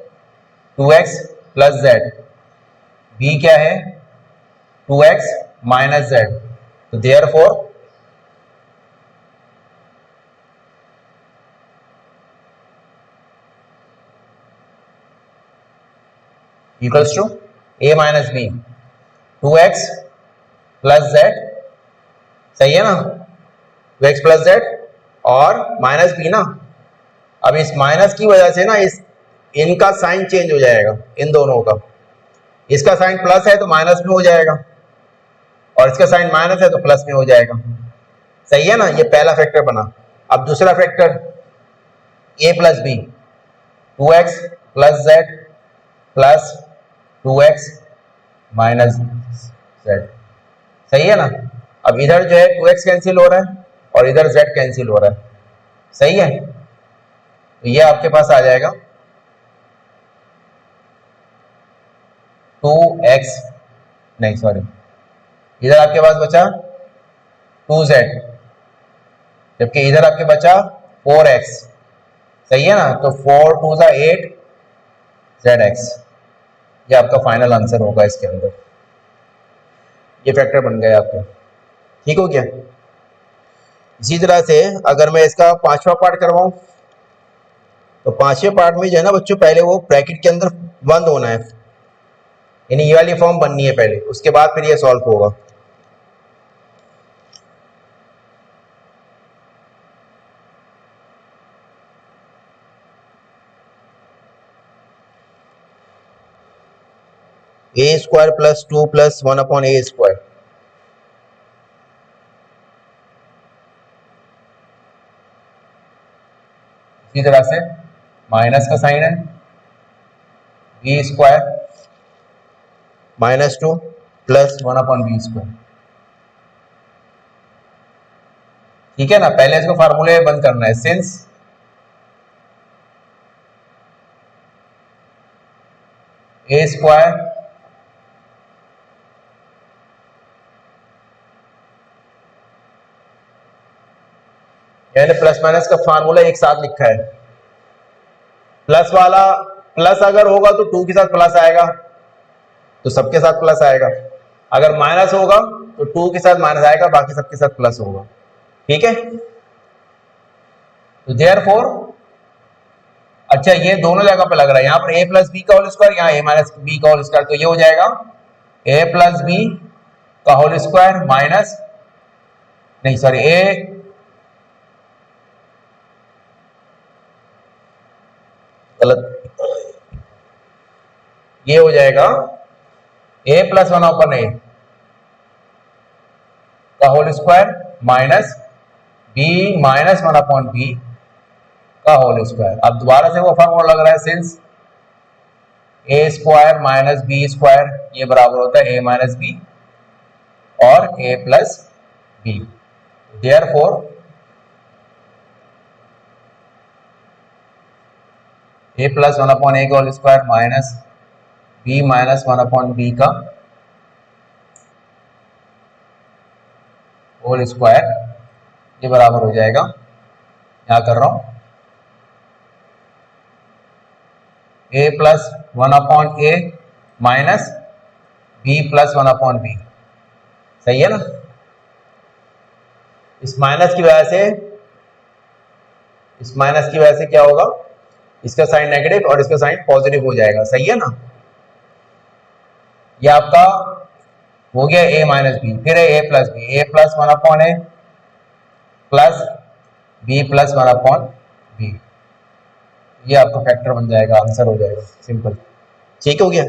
2x प्लस जेड, बी क्या है 2x माइनस जेड, तो therefore equals to a minus B 2x plus Z, सही है ना, 2x प्लस जेड और माइनस बी ना। अब इस माइनस की वजह से ना इस इनका साइन चेंज हो जाएगा, इन दोनों का, इसका साइन प्लस है तो माइनस में हो जाएगा, और इसका साइन माइनस है तो प्लस में हो जाएगा। सही है ना, ये पहला फैक्टर बना। अब दूसरा factor a plus B, 2x plus Z plus 2x minus Z. सही है ना। अब इधर जो है 2x कैंसिल हो रहा है और इधर z कैंसिल हो रहा है। सही है, तो ये आपके पास आ जाएगा 2x, नहीं सॉरी, इधर आपके पास बचा 2z, जबकि इधर आपके बचा 4x। सही है ना, तो 4 2 ज़ा 8 zx, ये आपका फाइनल आंसर होगा इसके अंदर। ये फैक्टर बन गए आपके। ठीक हो गया। इसी तरह से अगर मैं इसका पांचवा पार्ट करवाऊं, तो पांचवें पार्ट में जो है ना बच्चों, पहले वो ब्रैकेट के अंदर बंद होना है, यानी ये वाली फॉर्म बननी है पहले, उसके बाद फिर ये सॉल्व होगा। A square plus 2 plus 1 upon A square. इसी तरह से माइनस का साइन है, B square minus 2 plus 1 upon B square. ठीक है ना, पहले इसको फार्मूले बंद करना है। सिंस ए स्क्वायर यानी प्लस माइनस का फार्मूला एक साथ लिखा है। प्लस वाला प्लस अगर होगा तो 2 के साथ प्लस आएगा, तो सबके साथ प्लस आएगा। अगर माइनस होगा तो 2 के साथ माइनस आएगा, बाकी सबके साथ प्लस होगा। ठीक है, तो देयरफॉर, अच्छा ये दोनों जगह पे लग रहा है, यहां पर ए प्लस बी का होल स्क्वायर, यहां ए माइनस बी का होल स्क्वायर, तो ये हो जाएगा ए प्लस बी का होल स्क्वायर माइनस, नहीं सॉरी, गलत, ये हो जाएगा ए प्लस 1 अपॉन ए का whole square minus B minus 1 upon B का होल स्क्वायर। अब दोबारा से वो फॉर्मूला लग रहा है, सिंस ए स्क्वायर माइनस बी स्क्वायर ये बराबर होता है ए माइनस बी और A plus B. Therefore A plus 1 upon A का whole square minus B minus 1 upon B का होल स्क्वायर ये बराबर हो जाएगा, क्या कर रहा हूं, A plus 1 upon A minus b plus 1 upon b. सही है ना। इस माइनस की वजह से, इस माइनस की वजह से क्या होगा, इसका साइन नेगेटिव और इसका साइन पॉजिटिव हो जाएगा। सही है ना। ये आपका हो गया ए माइनस बी, फिर है a plus b, A plus 1 upon a plus b plus 1 upon b, ये आपका फैक्टर बन जाएगा, आंसर हो जाएगा, सिंपल। ठीक हो गया।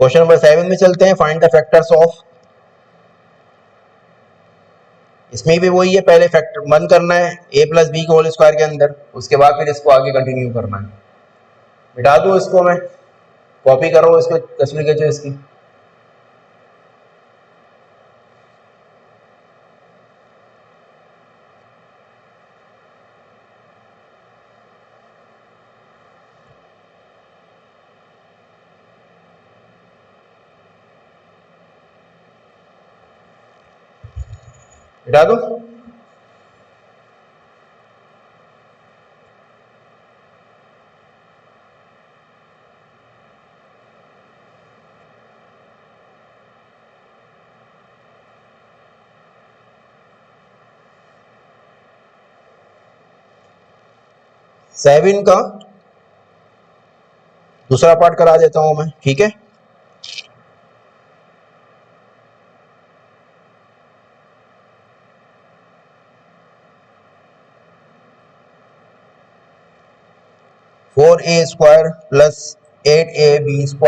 क्वेश्चन नंबर 7 में चलते हैं, फाइंड द फैक्टर्स ऑफ। इसमें भी वही है, पहले फैक्टर बंद करना है ए प्लस बी के होल स्क्वायर के अंदर, उसके बाद फिर इसको आगे कंटिन्यू करना है। मिटा दूं इसको, मैं कॉपी कर रहा हूं इसको तस्वीर के जो इसकी, मिटा दूं। 7 का दूसरा पार्ट करा देता हूं मैं। ठीक है, four a square plus 8ab²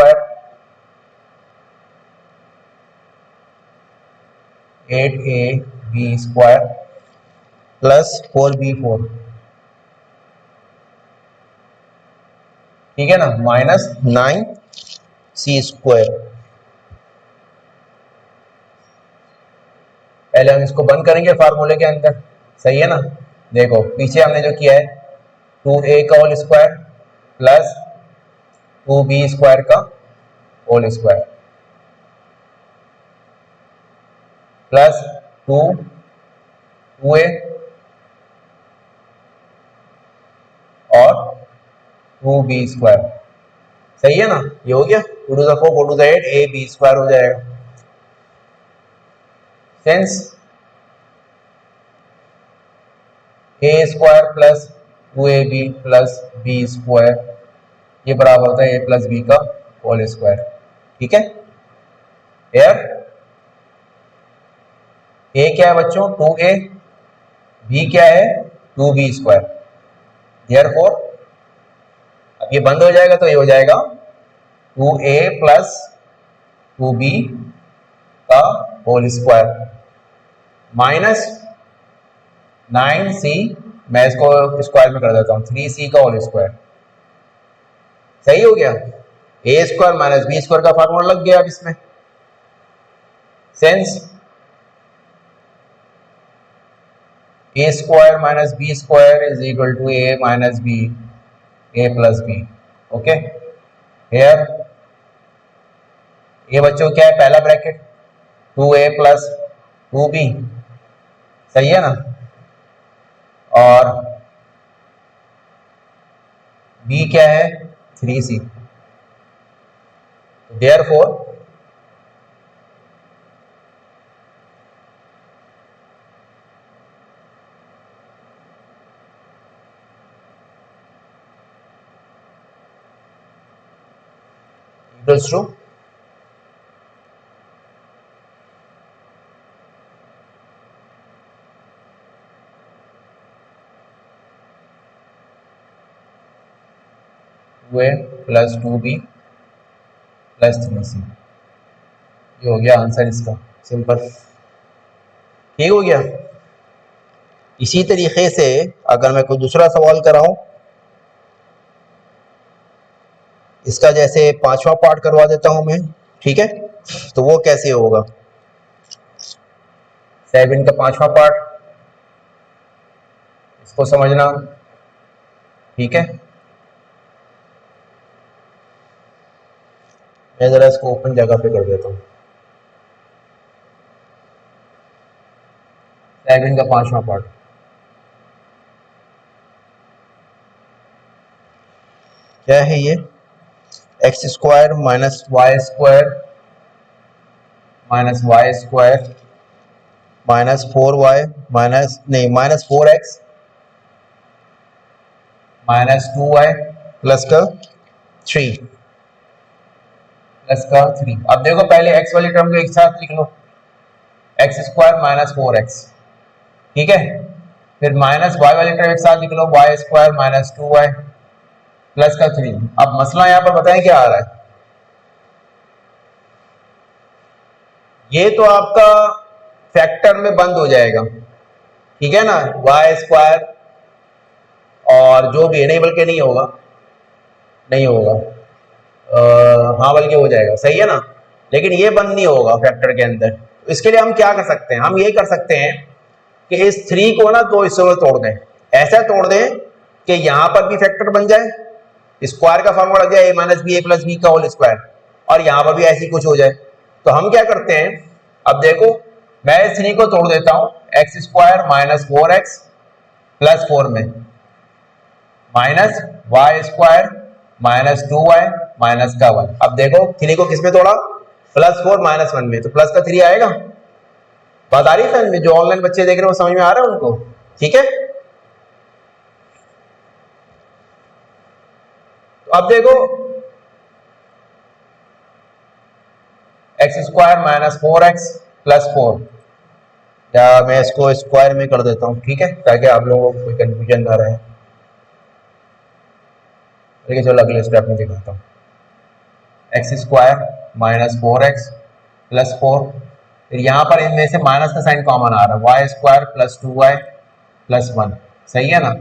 8ab² plus 4b4, ठीक है ना, माइनस 9c²। पहले हम इसको बंद करेंगे फार्मूले के अंदर, सही है ना। देखो पीछे हमने जो किया है 2a का होल स्क्वायर प्लस 2b² का होल स्क्वायर प्लस 2a और 2b², सही है ना। ये हो गया 2 to the 4 4 to the 8 ab² हो जाएगा। Sense a² plus 2ab plus b² ये बराबर होता है a प्लस b का होल स्क्वायर, ठीक है। यार a क्या है बच्चों 2a, b क्या है 2b²। देयरफॉर अब ये बंद हो जाएगा तो ये हो जाएगा 2a प्लस 2b का होल स्क्वायर माइनस 9c, मैं इसको स्क्वायर में कर देता हूं 3c का होल स्क्वायर, सही हो गया। a² माइनस b² का फार्मूला लग गया अब इसमें। Since a² minus b² is equal to a minus b, a plus b। Okay, here ये बच्चों क्या है पहला ब्रैकेट 2a प्लस 2b, सही है ना, और b क्या है 3c। Therefore equals two plus 2b plus 3c। ये हो गया आंसर इसका, सिंपल, ठीक हो गया। इसी तरीके से अगर मैं कोई दूसरा सवाल कराऊं, इसका जैसे 5वां पार्ट करवा देता हूं मैं, ठीक है, तो वो कैसे होगा 7 का 5वां पार्ट, इसको समझना, ठीक है। मैं जरा इसको ओपन जगह पे कर देता हूँ। 7 का 5वां पार्ट क्या है, ये x² minus y² minus y² minus 4y minus नहीं minus 4x minus 2y plus का 3 प्लस का 3। अब देखो पहले x वाली टर्म को एक साथ लिख लो, x² माइनस 4x, ठीक है, फिर माइनस y वाली टर्म एक साथ लिख लो y² माइनस 2y प्लस का 3। अब मसला यहां पर बताएं क्या आ रहा है, ये तो आपका फैक्टर में बंद हो जाएगा, ठीक है ना, y² और जो भी है, नहीं बल्कि नहीं होगा, नहीं होगा, हाँ बल्कि हो जाएगा, सही है ना, लेकिन ये बंद नहीं होगा फैक्टर के अंदर। तो इसके लिए हम क्या कर सकते हैं, हम ये कर सकते हैं कि इस 3 को ना 2 हिस्सों में तोड़ दें, ऐसा तोड़ दें कि यहां पर भी फैक्टर बन जाए, स्क्वायर का फॉर्मूला लग जाए a minus B A plus B का होल स्क्वायर, और यहां पर भी ऐसी कुछ हो जाए। तो हम क्या करते हैं, अब देखो मैं इस 3 को तोड़ देता हूं, x² माइनस 4x प्लस 4 में minus y² minus 2y minus का 1। अब देखो 3 को किस में तोड़ा, प्लस 4 माइनस 1 में, तो प्लस का 3 आएगा। बात आ रही है समझ में, जो ऑनलाइन बच्चे देख रहे हो समझ में आ रहा है उनको, ठीक है। तो अब देखो x² माइनस 4x प्लस 4, या मैं इसको स्क्वायर में कर देता हूं, ठीक है, ताकि आप लोगों को कोई कंफ्यूजन ना रहे। चलो अगले स्टेप में दिखाता हूं। X square minus 4x plus 4। फिर यहाँ पर इनमें से माइनस का साइन कॉमन आ रहा है, Y square plus 2y plus 1। सही है ना?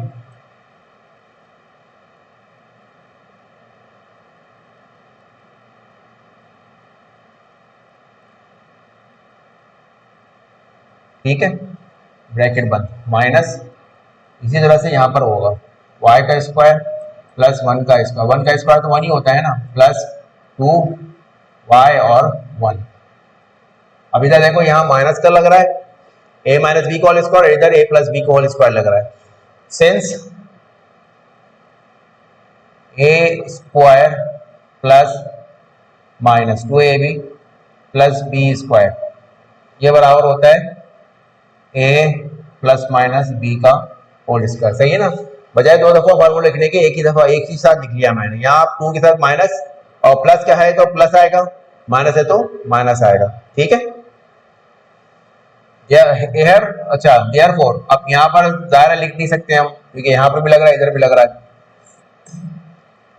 ठीक है, ब्रैकेट बंद, माइनस इसी तरह से यहाँ पर होगा y का स्क्वायर प्लस 1 का स्क्वायर, 1 का स्क्वायर तो 1 ही होता है ना, प्लस 2y और 1। अब इधर देखो यहाँ माइनस का लग रहा है a माइनस बी का होल स्क्वायर, इधर a प्लस बी का होल स्क्वायर लग रहा है। Since a square plus minus 2ab plus B square ये बराबर होता है a प्लस माइनस बी का होल स्क्वायर। सही है ना? बजाय दो दफा फॉर्मूला लिखने के एक ही साथ लिख लिया मैंने। यहाँ 2 के साथ माइनस और प्लस क्या है तो प्लस आएगा, माइनस है तो माइनस आएगा। ठीक है, हियर अच्छा देयरफॉर, अब यहाँ पर दायरा लिख नहीं सकते हम क्योंकि यहाँ पर भी लग रहा है इधर भी लग रहा है।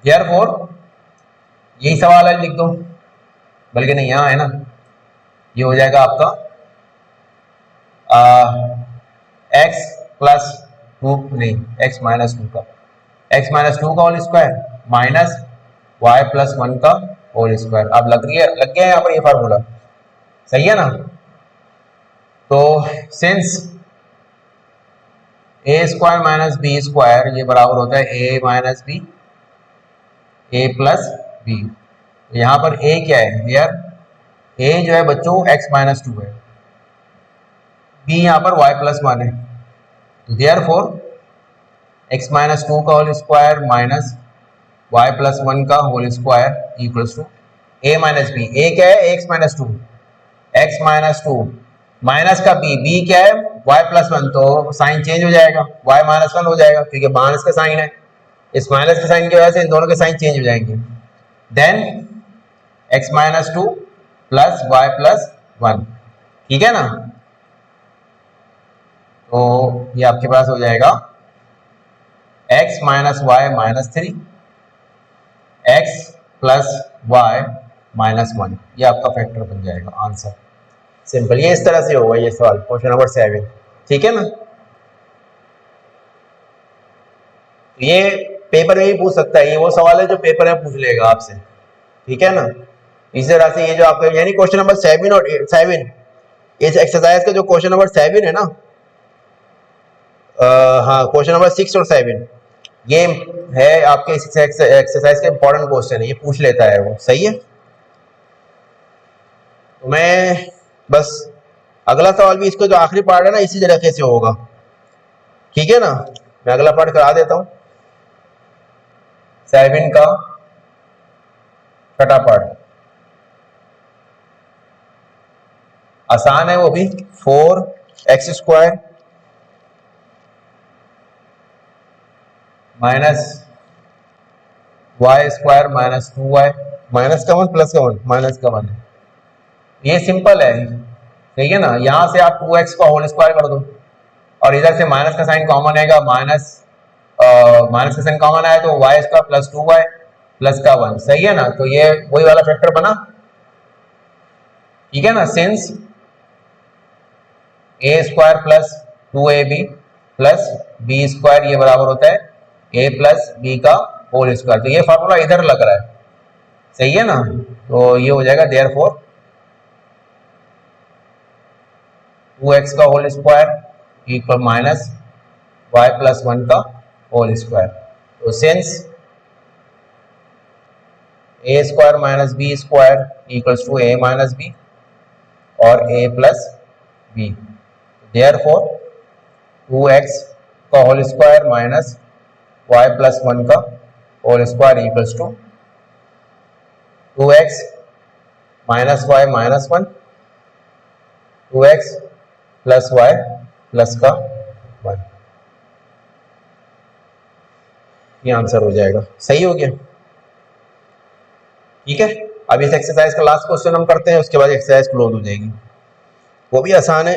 देयरफॉर यही सवाल है, लिख दो, बल्कि नहीं यहाँ है ना, ये हो जाएगा आपका एक्स प्लस 2 नहीं एक्स माइनस 2 का, एक्स माइनस 2 का whole square minus Y plus 1 का होल स्क्वायर। अब लग गया यहाँ पर ये फार्मूला। सही है ना? तो सिंस ए स्क्वायर माइनस बी स्क्वायर ये बराबर होता है ए माइनस बी ए प्लस बी। यहाँ पर ए क्या है यार, ए जो है बच्चों एक्स माइनस 2 है, बी यहाँ पर वाई प्लस 1 है, तो देयरफॉर एक्स माइनस 2 का whole square minus Y plus 1 का whole square equals to A minus B. A क्या है, x minus 2, x minus 2 minus का बी, बी क्या है वाई प्लस 1, तो साइन चेंज हो जाएगा, वाई माइनस 1 हो जाएगा क्योंकि माइनस का साइन है। इस माइनस के साइन की वजह से इन दोनों के साइन चेंज हो जाएंगे। Then X minus 2 plus Y plus 1। ठीक है ना? तो ये आपके पास हो जाएगा X minus Y minus 3 X plus Y minus 1, ये आपका फैक्टर बन जाएगा आंसर। सिंपल, ये इस तरह से होगा ये सवाल, क्वेश्चन नंबर 7। ठीक है ना? ये पेपर में भी पूछ सकता है, ये वो सवाल है जो पेपर में पूछ लेगा आपसे। ठीक है ना? इस तरह से ये जो आपका यानी क्वेश्चन नंबर 7 और 7 इस एक्सरसाइज का जो क्वेश्चन नंबर 7 है ना, हाँ क्वेश्चन नंबर 6 और 7 ये है आपके एक्सरसाइज के इंपॉर्टेंट क्वेश्चन है, ये पूछ लेता है वो। सही है? तो मैं बस अगला सवाल भी इसको जो आखिरी पार्ट है ना इसी तरीके से होगा। ठीक है ना? मैं अगला पार्ट करा देता हूं, 7 का छठा पार्ट आसान है वो भी। 4x square minus Y square minus 2y, minus का 1 प्लस का 1 माइनस का 1 है, ये सिंपल है। सही है ना? यहां से आप 2x का होल स्क्वायर कर दो और इधर से माइनस का साइन कॉमन आएगा, माइनस माइनस का साइन कॉमन आया तो Y square plus 2y plus का 1। सही है ना? तो ये वही वाला फैक्टर बना। ठीक है ना? सिंस ए square plus 2ab plus B square ये बराबर होता है ए प्लस बी का होल स्क्वायर, तो ये फॉर्मूला इधर लग रहा है। सही है ना? तो ये हो जाएगा देयरफॉर 2x का whole square equal minus Y plus 1 का होल स्क्वायर। तो since A square minus B square equals to A minus B और A plus B, therefore 2x का whole square minus Y plus 1 का whole square equals to 2x minus Y minus 1 2x plus Y plus का 1, ये answer हो जाएगा। सही हो गया? ठीक है, अब इस एक्सरसाइज का लास्ट क्वेश्चन हम करते हैं, उसके बाद एक्सरसाइज क्लोज हो जाएगी, वो भी आसान है।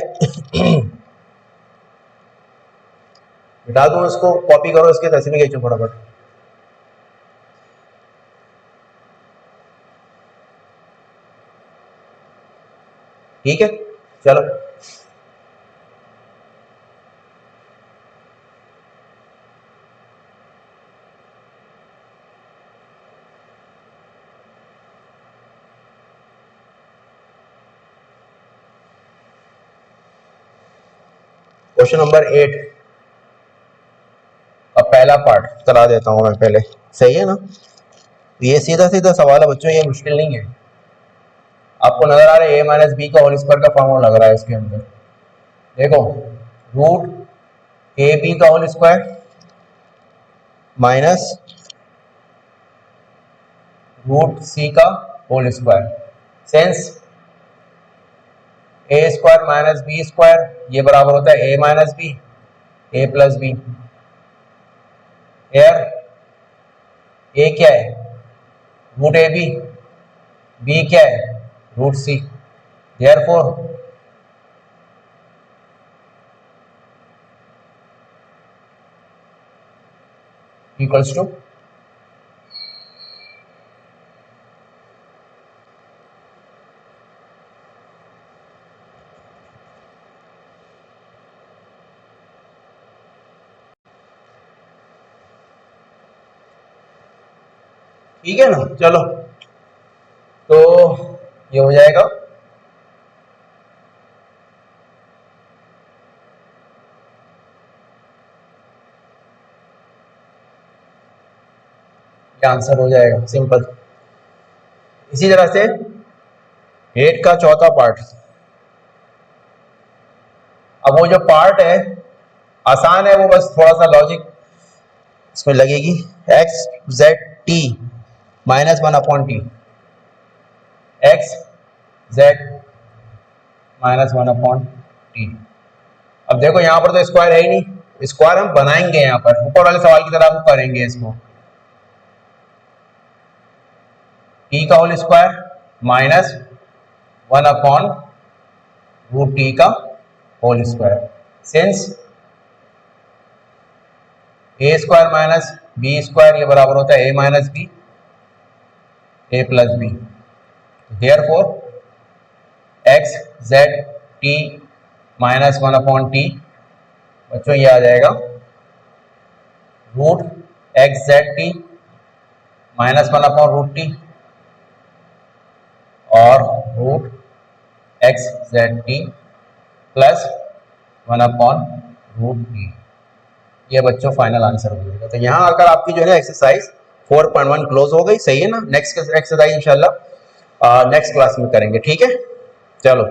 बिठा दो इसको, कॉपी करो, इसके तस्वीर खींचो फटाफट। ठीक है, चलो क्वेश्चन नंबर 8। अब पहला पार्ट करा देता हूं मैं पहले, सही है ना। ये सीधा सीधा सवाल है बच्चों, ये मुश्किल नहीं है। आपको नजर आ रहा है ए माइनस बी का होल स्क्वायर का फॉर्मूला लग रहा है इसके अंदर। देखो, रूट ए बी का whole square minus root C का होल स्क्वायर, सेंस ए स्क्वायर माइनस बी स्क्वायर ये बराबर होता है ए minus B, A plus B. Here ए क्या है, रूट ए बी, बी क्या है, root C. Therefore equals to ठीक है ना। चलो तो ये हो जाएगा ये आंसर हो जाएगा सिंपल। इसी तरह से 8 का चौथा पार्ट। अब वो जो पार्ट है आसान है, वो बस थोड़ा सा लॉजिक इसमें लगेगी। X z t minus 1 upon T, x Z minus 1 upon T. अब देखो यहां पर तो स्क्वायर है ही नहीं, स्क्वायर हम बनाएंगे यहाँ पर, ऊपर वाले सवाल की तरह हम करेंगे इसको। टी का whole square minus 1 upon root t का होल स्क्वायर, सिंस ए स्क्वायर माइनस बी स्क्वायर ये बराबर होता है ए माइनस बी, ए plus B. Therefore x z t minus 1 upon t, बच्चों ये आ जाएगा root x z t minus 1 upon root t और root x z t plus 1 upon root t. ये बच्चों फाइनल आंसर हो जाएगा। तो यहाँ आकर आपकी जो है एक्सरसाइज 4.1 क्लोज हो गई, सही है ना। नेक्स्ट एक्सरसाइज इंशाल्लाह नेक्स्ट क्लास में करेंगे, ठीक है। चलो।